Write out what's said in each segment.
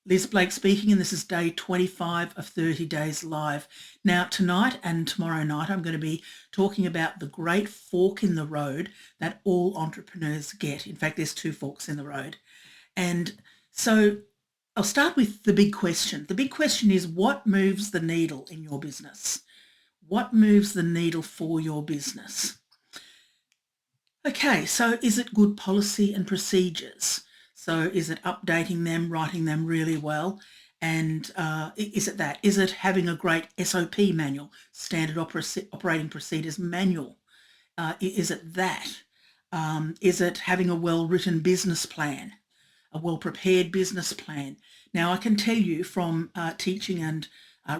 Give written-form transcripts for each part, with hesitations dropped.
Liz Blake speaking, and this is day 25 of 30 Days Live. Now, tonight and tomorrow night, I'm going to be talking about the great fork in the road that all entrepreneurs get. In fact, there's two forks in the road. And so I'll start with the big question. The big question is, what moves the needle in your business? What moves the needle for your business? Okay, so is it good policy and procedures? So is it updating them, writing them really well? And is it that? Is it having a great SOP manual, standard operating procedures manual? Is it that? Is it having a well-written business plan, a well-prepared business plan? Now, I can tell you from teaching and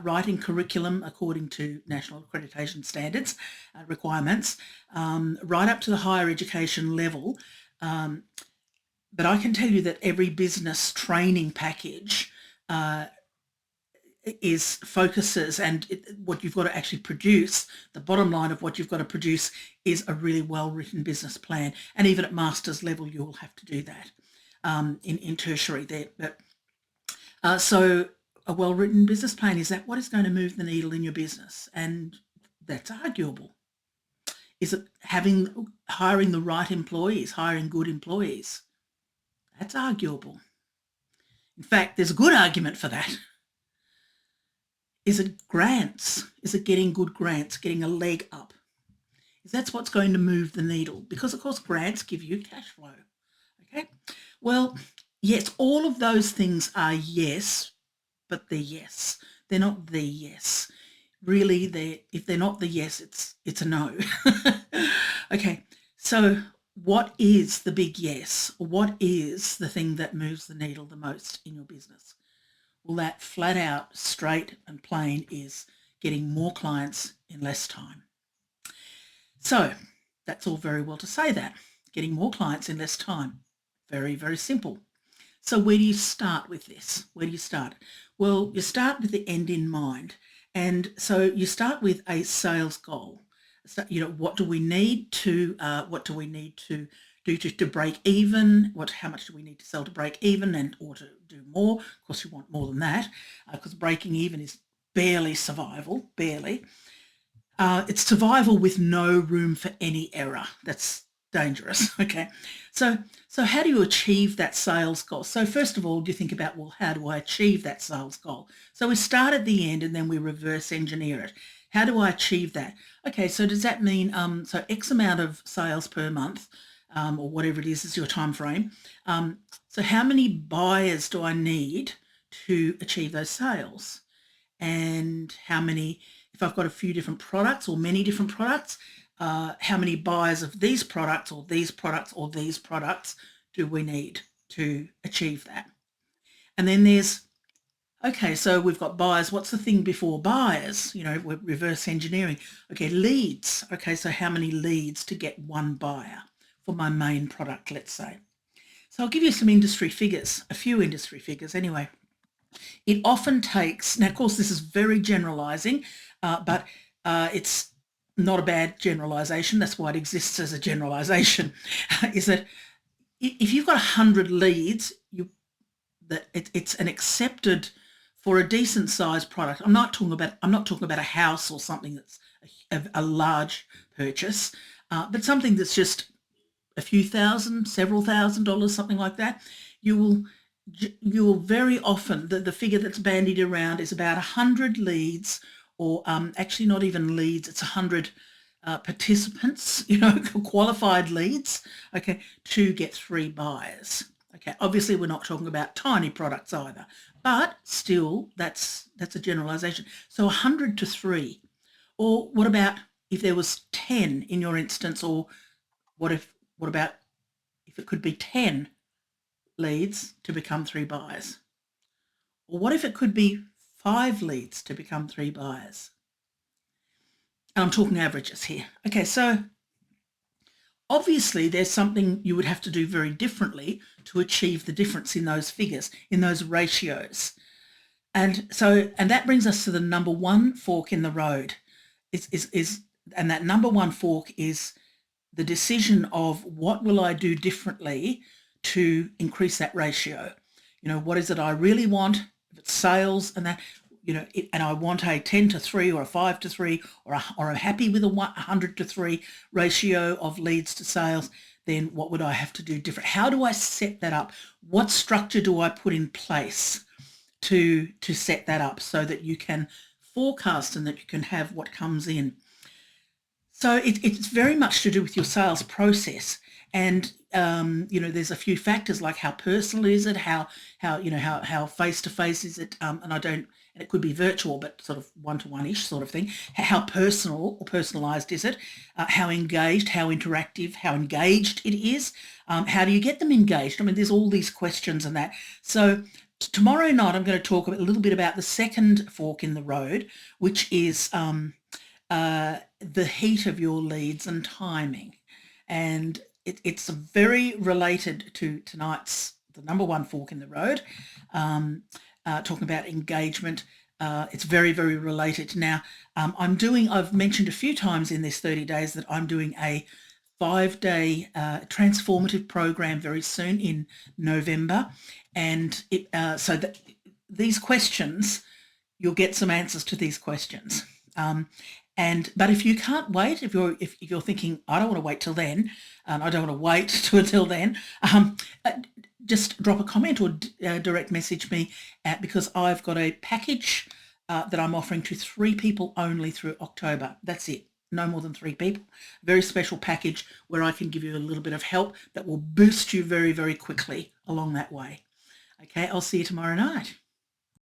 writing curriculum according to national accreditation standards, requirements, right up to the higher education level. But I can tell you that every business training package focuses, and what you've got to actually produce, the bottom line of what you've got to produce is a really well-written business plan. And even at master's level, you will have to do that in tertiary there. But so a well-written business plan, is that what is going to move the needle in your business? And that's arguable. Is it hiring the right employees, hiring good employees? That's arguable. In fact, there's a good argument for that. Is it grants? Is it getting good grants, getting a leg up? Is that what's going to move the needle? Because, of course, grants give you cash flow. Okay? Well, yes, all of those things are yes, but they're yes. They're not the yes. Really, if they're not the yes, it's a no. Okay, so what is the big yes? What is the thing that moves the needle the most in your business? Well, that flat out, straight and plain is getting more clients in less time. So that's all very well to say that. Getting more clients in less time. Very, very simple. So where do you start with this? Where do you start? Well, you start with the end in mind. And so you start with a sales goal. So, what do we need to do to break even? How much do we need to sell to break even or to do more? Of course, you want more than that because breaking even is barely survival, barely. It's survival with no room for any error. That's dangerous. Okay, so how do you achieve that sales goal? So first of all, you think about, well, how do I achieve that sales goal? So we start at the end and then we reverse engineer it. How do I achieve that? Okay, so does that mean so X amount of sales per month, or whatever it is your time frame? So how many buyers do I need to achieve those sales? And how many, if I've got a few different products or many different products, how many buyers of these products or these products or these products do we need to achieve that? And then there's, okay, so we've got buyers. What's the thing before buyers? We're reverse engineering. Okay, leads. Okay, so how many leads to get one buyer for my main product, let's say. So I'll give you some industry figures, a few industry figures anyway. It often takes, now of course this is very generalising, but it's not a bad generalisation. That's why it exists as a generalisation. Is that if you've got 100 leads, it's an accepted, for a decent sized product. I'm not talking about a house or something that's a large purchase, but something that's just a few thousand, several $1,000s, something like that. You will very often, the figure that's bandied around is about 100 leads, or actually not even leads, it's 100 participants, qualified leads, okay, to get 3 buyers. Okay, obviously we're not talking about tiny products either, but still that's a generalization. So 100 to 3. Or what about if there was 10 in your instance, or what about if it could be 10 leads to become 3 buyers? Or what if it could be 5 leads to become 3 buyers? And I'm talking averages here. Okay, so obviously there's something you would have to do very differently to achieve the difference in those figures, in those ratios. And that brings us to the number one fork in the road. And that number one fork is the decision of what will I do differently to increase that ratio. what is it I really want? If it's sales and that, and I want a 10 to 3 or a 5 to 3, or I'm happy with a 100 to 3 ratio of leads to sales, then what would I have to do different? How do I set that up? What structure do I put in place to set that up so that you can forecast and that you can have what comes in? So it's very much to do with your sales process. And there's a few factors like how personal is it, how face to face is it, and it could be virtual, but sort of one-to-one-ish sort of thing. How personal or personalised is it? How engaged, how interactive, how engaged it is. How do you get them engaged? I mean, there's all these questions and that. So tomorrow night, I'm going to talk a little bit about the second fork in the road, which is the heat of your leads and timing. And it's very related to tonight's, the number one fork in the road, talking about engagement. It's very, very related. Now, I've mentioned a few times in this 30 days that I'm doing a 5-day transformative program very soon in November. And so that these questions, you'll get some answers to these questions. But if you can't wait, if you're thinking, I don't want to wait till then, and I don't want to wait until then, just drop a comment or direct message me because I've got a package that I'm offering to 3 people only through October. That's it. No more than 3 people. Very special package where I can give you a little bit of help that will boost you very, very quickly along that way. Okay, I'll see you tomorrow night.